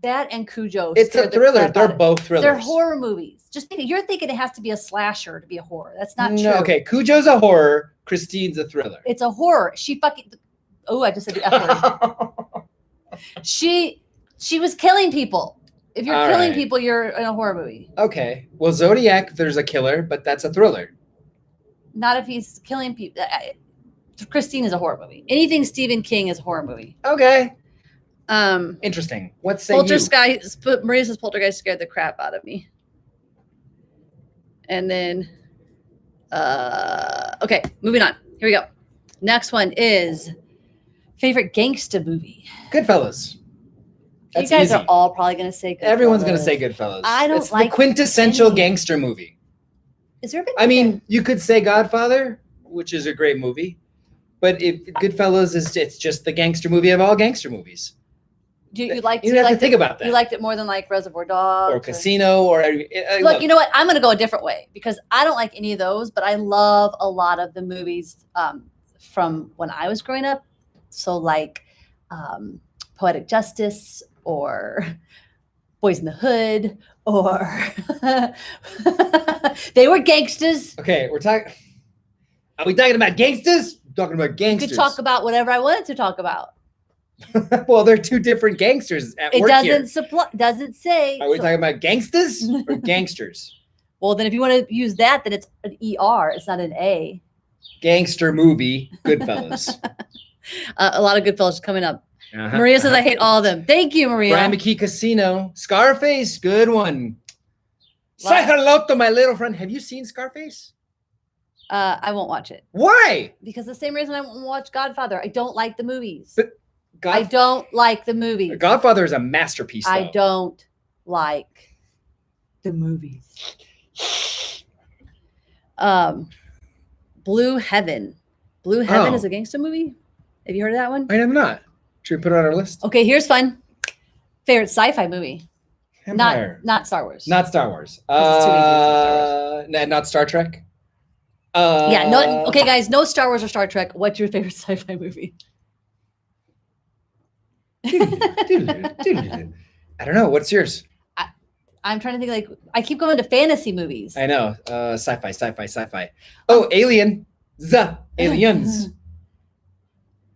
that and Cujo. It's a thriller. They're both thrillers. They're horror movies. Just think, you're thinking it has to be a slasher to be a horror. That's not true. Okay, Cujo's a horror. Christine's a thriller. It's a horror. She fucking. Oh, I just said the F word. She was killing people. If you're killing people, you're in a horror movie. Okay. Well, Zodiac, there's a killer, but that's a thriller. Not if he's killing people. Christine is a horror movie. Anything Stephen King is a horror movie. Okay. Interesting. What say Poltergeist? Maria says Poltergeist scared the crap out of me. And then, okay, moving on. Here we go. Next one is favorite gangster movie. Goodfellas. That's you guys easy. Are all probably going to say Goodfellas. Everyone's going to say Goodfellas. I don't like the quintessential gangster movie. Is there? I mean, you could say Godfather, which is a great movie, but if Goodfellas it's just the gangster movie of all gangster movies. You don't have to think about that. You liked it more than like Reservoir Dogs or Casino or look. You know what? I'm going to go a different way because I don't like any of those, but I love a lot of the movies from when I was growing up. So like Poetic Justice or Boys in the Hood or they were gangsters. Okay, are we talking about gangsters? We're talking about gangsters. You could talk about whatever I wanted to talk about. Well, they're two different gangsters at work here. Doesn't say. Are we talking about gangsters or gangsters? Well, then if you want to use that, then it's an ER. It's not an A. Gangster movie, Goodfellas. A lot of Goodfellas coming up. Maria says, I hate all of them. Thank you, Maria. Brian McKee Casino. Scarface, good one. Say hello to my little friend. Have you seen Scarface? I won't watch it. Why? Because the same reason I won't watch Godfather. I don't like the movies. But I don't like the movies. Godfather is a masterpiece, though. I don't like the movies. Blue Heaven. Blue Heaven is a gangster movie. Have you heard of that one? I have not. Should we put it on our list? Okay, here's fun. Favorite sci-fi movie. Empire. Not Star Wars. Not Star Wars. Not Star Trek. Yeah. No. Okay, guys. No Star Wars or Star Trek. What's your favorite sci-fi movie? I don't know. What's yours? I'm trying to think. Like, I keep going to fantasy movies. I know. Sci-fi. Oh, Alien. Aliens.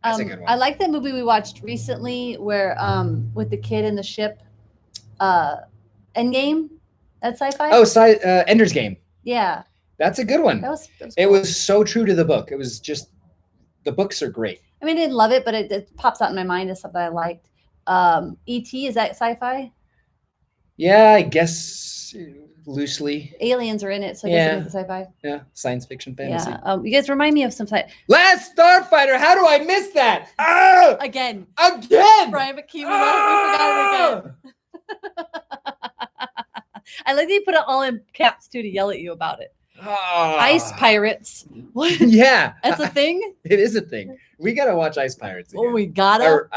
That's a good one. I like that movie we watched recently where with the kid in the ship, Endgame. That's sci-fi. Oh, Ender's Game. Yeah. That's a good one. That was cool. It was so true to the book. It was just the books are great. I mean, I didn't love it, but it pops out in my mind as something I liked. E.T., is that sci-fi? Yeah, I guess loosely. Aliens are in it, so I guess it's sci-fi. Yeah, science fiction, fantasy. Yeah. You guys remind me of some type. Last Starfighter. How do I miss that? Ah! Again. Brian McKee, we forgot it again. I like that you put it all in caps too to yell at you about it. Ice Pirates. What? Yeah. That's a thing? It is a thing. We gotta watch Ice Pirates again. Oh, we gotta.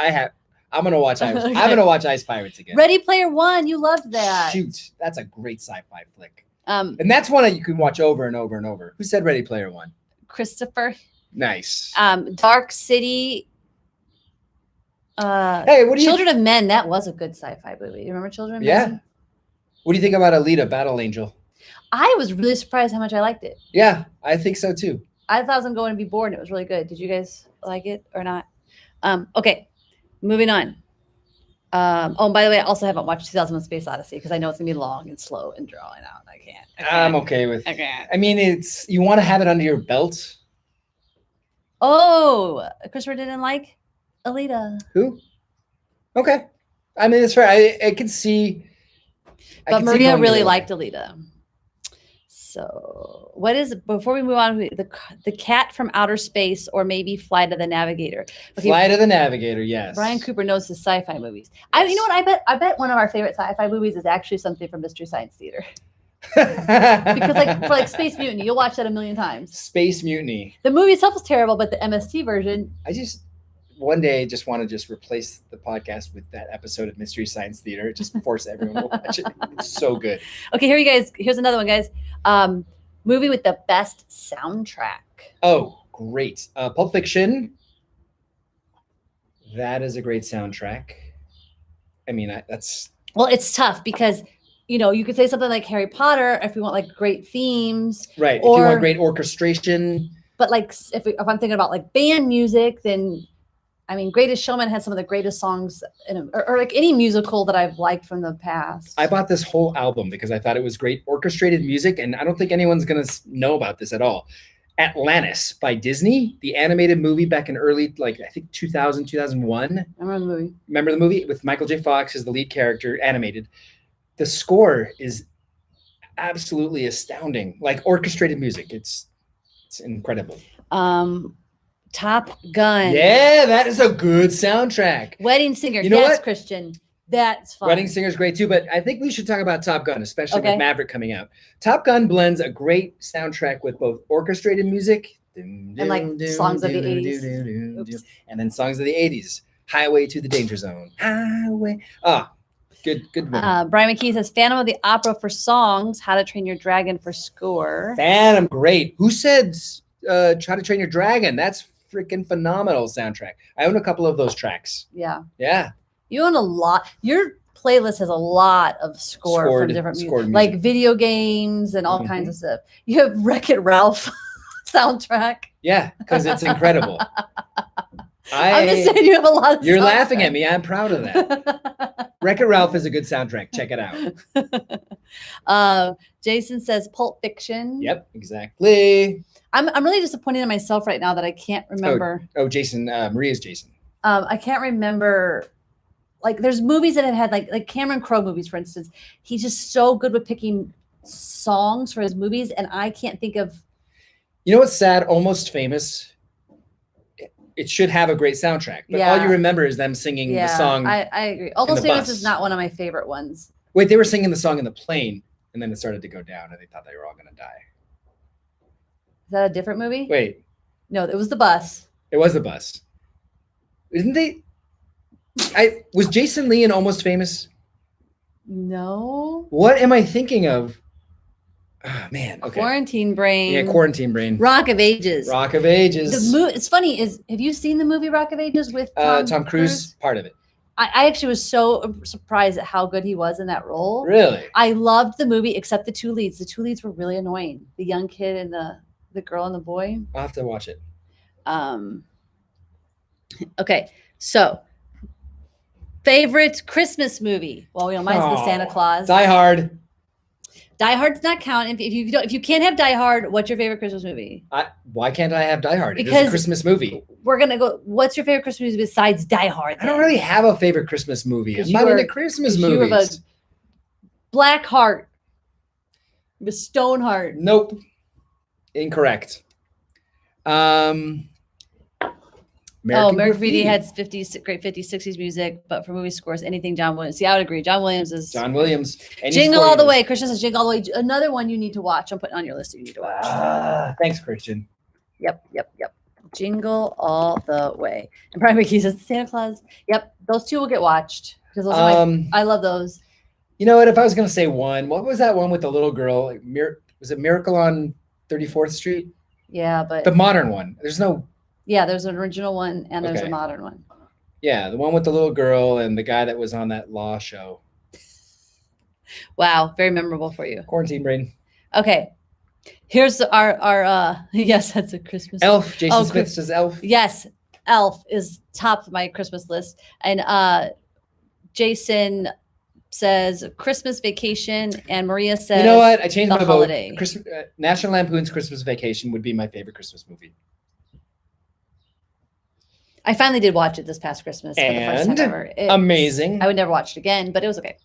I'm gonna watch Ice. Okay. I'm gonna watch Ice Pirates again. Ready Player One. You loved that. Shoot, that's a great sci-fi flick. And that's one that you can watch over and over and over. Who said Ready Player One? Christopher. Nice. Dark City. Hey, what do you? Children of Men. That was a good sci-fi movie. You remember Children of Men? Yeah. What do you think about Alita, Battle Angel? I was really surprised how much I liked it. Yeah, I think so too. I thought I was going to be bored and it was really good. Did you guys like it or not? Okay, moving on. And by the way, I also haven't watched 2001 Space Odyssey because I know it's going to be long and slow and drawing out. I can't. I'm okay with I can't. I mean, you want to have it under your belt. Oh, Christopher didn't like Alita. Who? Okay. I mean, it's fair. I can see. But Maria really liked Alita. So before we move on, the Cat from Outer Space or maybe Flight of the Navigator. Okay, Flight of the Navigator, yes. Brian Cooper knows his sci-fi movies. Yes. You know what? I bet one of our favorite sci-fi movies is actually something from Mystery Science Theater. Because for Space Mutiny, you'll watch that a million times. Space Mutiny. The movie itself is terrible, but the MST version. one day I just want to just replace the podcast with that episode of Mystery Science Theater. Just force everyone to watch it. It's so good. Okay, here you guys. Here's another one, guys. Movie with the best soundtrack. Oh, great. Pulp Fiction. That is a great soundtrack. I mean, that's... Well, it's tough because, you could say something like Harry Potter if we want like great themes. Right. If you want great orchestration. But like if I'm thinking about like band music, then I mean, Greatest Showman had some of the greatest songs or like any musical that I've liked from the past. I bought this whole album because I thought it was great orchestrated music, and I don't think anyone's going to know about this at all. Atlantis by Disney, the animated movie back in early, I think 2000, 2001. I remember the movie. Remember the movie with Michael J. Fox as the lead character, animated. The score is absolutely astounding, like orchestrated music. It's incredible. Top Gun. Yeah, that is a good soundtrack. Wedding Singer. You know what? Christian. That's fun. Wedding Singer's great too, but I think we should talk about Top Gun, especially with Maverick coming out. Top Gun blends a great soundtrack with both orchestrated music and like songs of the 80s. And then songs of the 80s. Highway to the Danger Zone. Highway. Good one. Brian McKee says Phantom of the Opera for songs, How to Train Your Dragon for score. Phantom, great. Who said Try to Train Your Dragon? That's freaking phenomenal soundtrack. I own a couple of those tracks. Yeah. Yeah. You own a lot. Your playlist has a lot of score from different music, like video games and all kinds of stuff. You have Wreck-It Ralph soundtrack. Yeah, because it's incredible. I'm just saying you have a lot of You're laughing at me. I'm proud of that. Wreck-It Ralph is a good soundtrack. Check it out. Jason says Pulp Fiction. Yep, exactly. I'm really disappointed in myself right now that I can't remember. Oh, Jason. Maria's Jason. I can't remember. Like there's movies that have had like Cameron Crowe movies, for instance. He's just so good with picking songs for his movies, and I can't think of. You know what's sad? Almost Famous. It should have a great soundtrack, but all you remember is them singing the song. I agree. Almost Famous is not one of my favorite ones. Wait, they were singing the song in the plane, and then it started to go down, and they thought they were all going to die. Is that a different movie? Wait. No, it was The Bus. It was The Bus. Isn't they? Was Jason Lee in Almost Famous? No. What am I thinking of? Oh, man. Okay. Quarantine Brain. Yeah, Quarantine Brain. Rock of Ages. Rock of Ages. It's funny. Have you seen the movie Rock of Ages with Tom Cruise? Part of it. I actually was so surprised at how good he was in that role. Really? I loved the movie except the two leads. The two leads were really annoying. The young kid and the girl and the boy. I'll have to watch it. Okay, so favorite Christmas movie? Well, mine's the Santa Claus. Die Hard. Die Hard does not count. If you can't have Die Hard, what's your favorite Christmas movie? Why can't I have Die Hard? Because it's a Christmas movie. We're gonna go. What's your favorite Christmas movie besides Die Hard? I don't really have a favorite Christmas movie. I'm not into Christmas movies. You have a Black Heart. The Stone Heart. Nope. Incorrect. American Graffiti had great 50s, 60s music, but for movie scores, anything John Williams. See, I would agree. John Williams is John Williams. Jingle All the Way. Christian says Jingle All the Way. Another one you need to watch. I'm putting on your list that you need to watch. Thanks, Christian. Yep. Jingle All the Way. And Brian McKee says Santa Claus. Yep, those two will get watched because those are I love those. You know what? If I was going to say one, what was that one with the little girl? Was it Miracle on 34th Street? Yeah, but the modern one. There's an original one and there's a modern one. Yeah, the one with the little girl and the guy that was on that law show. Wow, very memorable for you. Quarantine Brain. Okay. Here's our yes, that's a Christmas. Elf. Jason Smith says Elf. Yes, Elf is top of my Christmas list. And Jason says Christmas Vacation, and Maria says, you know what? I changed my holiday. Vote. National Lampoon's Christmas Vacation would be my favorite Christmas movie. I finally did watch it this past Christmas for the first time ever. Amazing. I would never watch it again, but it was okay.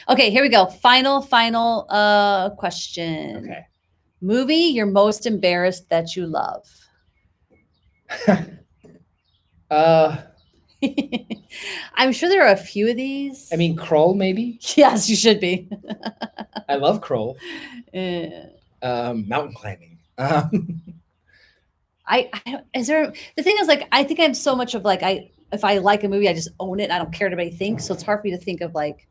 Okay, here we go. Final question. Okay. Movie you're most embarrassed that you love. I'm sure there are a few of these. I mean, Kroll, maybe? Yes, you should be. I love Kroll. Mountain climbing. The thing is, like, I think I'm so much of like, if I like a movie, I just own it. I don't care what anybody thinks. So it's hard for me to think of like,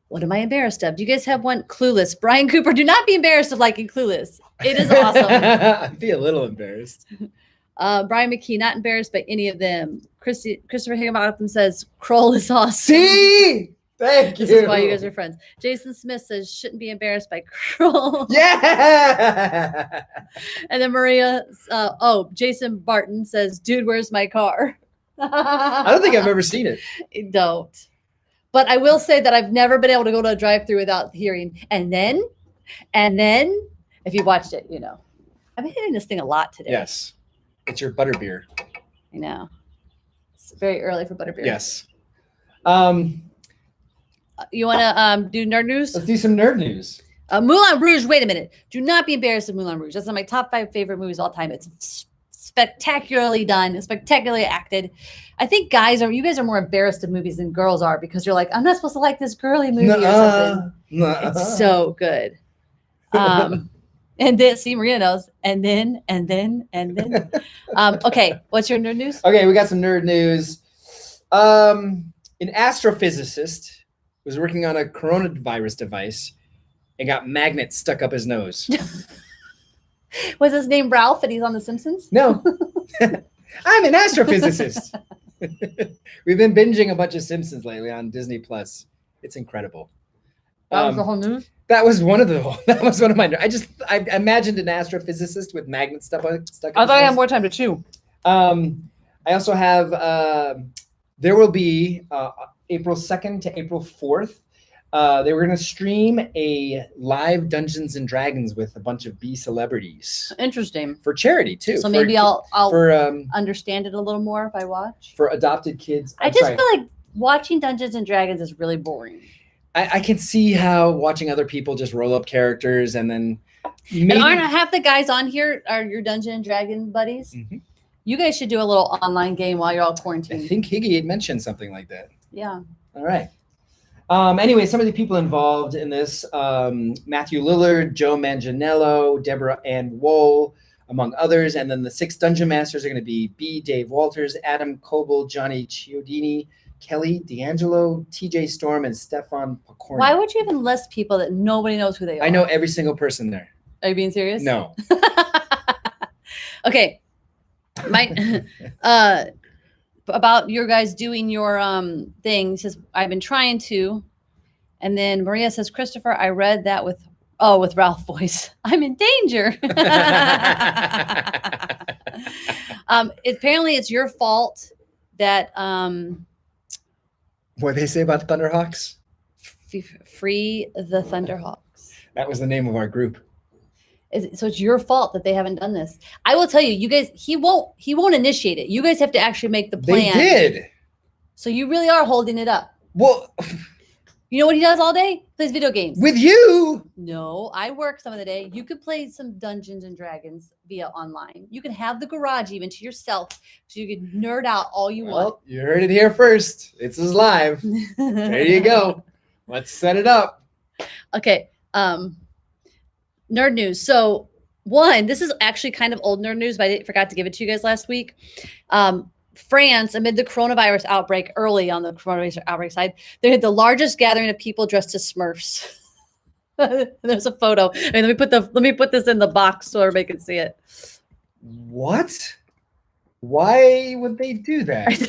what am I embarrassed of? Do you guys have one? Clueless. Brian Cooper, do not be embarrassed of liking Clueless. It is awesome. I'd be a little embarrassed. Brian McKee, not embarrassed by any of them. Christopher Higginbotham says, Kroll is awesome. See? Thank you. This is why you guys are friends. Jason Smith says, shouldn't be embarrassed by Kroll. Yeah. And then Jason Barton says, dude, where's my car? I don't think I've ever seen it. Don't. But I will say that I've never been able to go to a drive-thru without hearing, and then, if you watched it, you know. I've been hitting this thing a lot today. Yes. It's your butterbeer. I know. It's very early for butterbeer. Yes. You want to do nerd news? Let's do some nerd news. Moulin Rouge. Wait a minute. Do not be embarrassed of Moulin Rouge. That's one of my top 5 favorite movies of all time. It's spectacularly done. It's spectacularly acted. I think you guys are more embarrassed of movies than girls are because you're like, I'm not supposed to like this girly movie or something. It's so good. And then, see, Maria knows. And then. Okay, what's your nerd news? Okay, we got some nerd news. An astrophysicist was working on a coronavirus device and got magnets stuck up his nose. Was his name Ralph and he's on The Simpsons? No. I'm an astrophysicist. We've been binging a bunch of Simpsons lately on Disney Plus. It's incredible. That was the whole news? That was one of my. I imagined an astrophysicist with magnets stuck. I thought I had more time to chew. I also have. There will be April 2nd to April 4th. They were going to stream a live Dungeons and Dragons with a bunch of B celebrities. Interesting. For charity too. So maybe I'll understand it a little more if I watch. For adopted kids. I just feel like watching Dungeons and Dragons is really boring. I can see how watching other people just roll up characters and then maybe... And aren't half the guys on here are your Dungeon and Dragon buddies? Mm-hmm. You guys should do a little online game while you're all quarantined. I think Higgy had mentioned something like that. Yeah. All right. Anyway, some of the people involved in this, Matthew Lillard, Joe Manganiello, Deborah Ann Wool, among others. And then the 6 Dungeon Masters are going to be B. Dave Walters, Adam Coble, Johnny Chiodini, Kelly D'Angelo, TJ Storm, and Stefan Pokorny. Why would you even list people that nobody knows who they are? I know every single person there. Are you being serious? No. Okay. About your guys doing your thing. He says, I've been trying to. And then Maria says, Christopher, I read that with Ralph voice. I'm in danger. Apparently it's your fault that what they say about Thunderhawks? Free the Thunderhawks. That was the name of our group. So it's your fault that they haven't done this. I will tell you, you guys, he won't initiate it. You guys have to actually make the plan. They did. So you really are holding it up. Well, you know what he does all day? Plays video games. With you? No, I work some of the day. You could play some Dungeons and Dragons via online. You can have the garage even to yourself, so you can nerd out all you want. You heard it here first. It's live. There you go. Let's set it up. Okay. Nerd news. So this is actually kind of old nerd news, but I forgot to give it to you guys last week. France, amid the coronavirus outbreak, early on the coronavirus outbreak side, they had the largest gathering of people dressed as Smurfs. There's a photo. And let me put this in the box so everybody can see it. What? Why would they do that?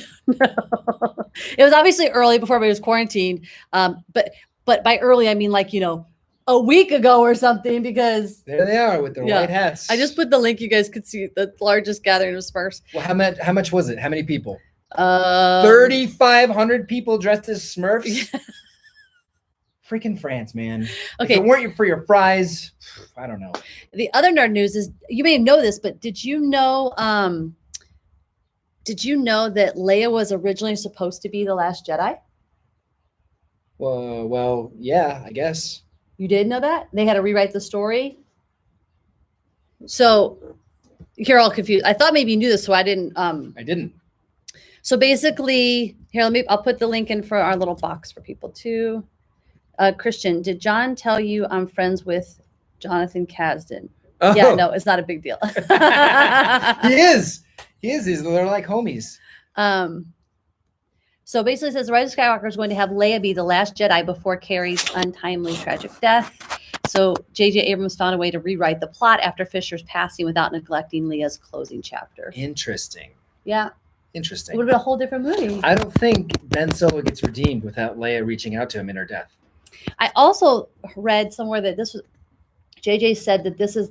It was obviously early before everybody was quarantined. But by early, I mean a week ago or something, because there they are with their white hats. I just put the link. You guys could see the largest gathering of Smurfs. Well, how much was it? How many people? 3,500 people dressed as Smurfs. Freaking France, man. Okay. If it weren't for your fries, I don't know. The other nerd news is, you may know this, but did you know that Leia was originally supposed to be the Last Jedi? Well, yeah, I guess. You did know that? They had to rewrite the story. So you're all confused. I thought maybe you knew this, so I didn't. I didn't. So basically, I'll put the link in for our little box for people too. Christian, did John tell you I'm friends with Jonathan Kasdan? Oh. Yeah, no, it's not a big deal. He is. They're like homies. So basically, it says the Rise of Skywalker is going to have Leia be the last Jedi before Carrie's untimely tragic death. So J.J. Abrams found a way to rewrite the plot after Fisher's passing without neglecting Leia's closing chapter. Interesting. Yeah. Interesting. It would have been a whole different movie. I don't think Ben Solo gets redeemed without Leia reaching out to him in her death. I also read somewhere that this was JJ said that this is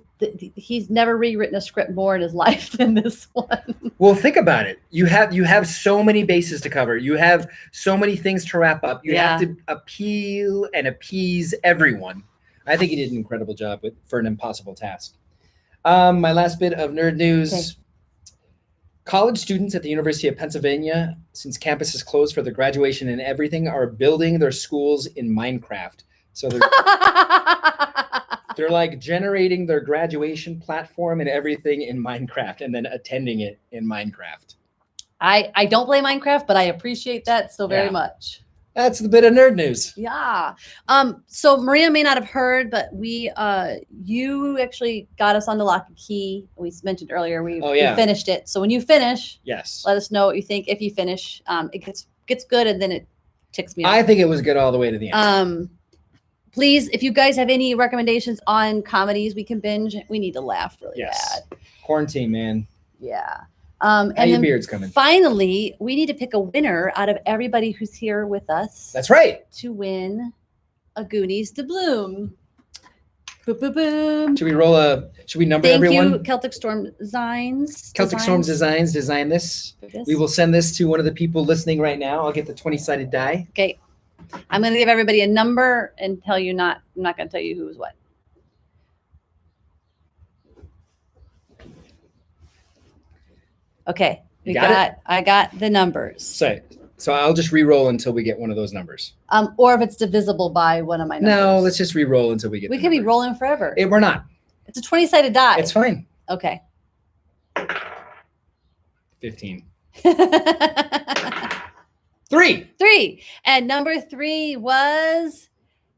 he's never rewritten a script more in his life than this one. Well, think about it. You have so many bases to cover. You have so many things to wrap up. You have to appeal and appease everyone. I think he did an incredible job for an impossible task. My last bit of nerd news. Okay. College students at the University of Pennsylvania, since campus is closed for their graduation and everything, are building their schools in Minecraft. So they're like generating their graduation platform and everything in Minecraft and then attending it in Minecraft. I don't play Minecraft, but I appreciate that so very much. That's the bit of nerd news. Yeah. So Maria may not have heard, but you actually got us on the Lock and Key. We mentioned earlier we finished it. So when you finish, yes, let us know what you think. If you finish, it gets good and then it ticks me off. I think it was good all the way to the end. Please, if you guys have any recommendations on comedies we can binge, we need to laugh really bad. Quarantine, man. Yeah. And your beard's coming. Finally, we need to pick a winner out of everybody who's here with us. That's right. To win a Goonies doubloon. Boop, boop, boom. Should we number everyone? Thank you, Celtic Storm Designs. Celtic Storm Designs designed this. We will send this to one of the people listening right now. I'll get the 20-sided die. Okay. I'm going to give everybody a number and tell you I'm not going to tell you who was what. Okay. I got the numbers. So I'll just re-roll until we get one of those numbers. Or if it's divisible by one of my numbers. No, let's just re-roll until we get We can be rolling forever. We're not. It's a 20-sided die. It's fine. Okay. 15. 3. And number 3 was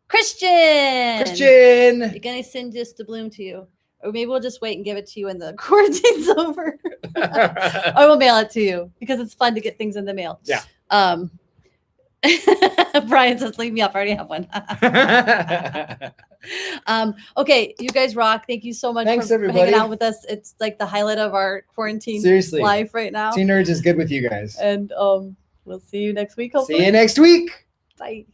Christian. You're going to send this doubloon to you. Or maybe we'll just wait and give it to you when the quarantine's over. Or we'll mail it to you because it's fun to get things in the mail. Yeah. Brian says, leave me up. I already have one. Okay, you guys rock. Thank you so much for hanging out with us. It's like the highlight of our quarantine life right now. Teen Nerds is good with you guys. And we'll see you next week, hopefully. See you next week. Bye.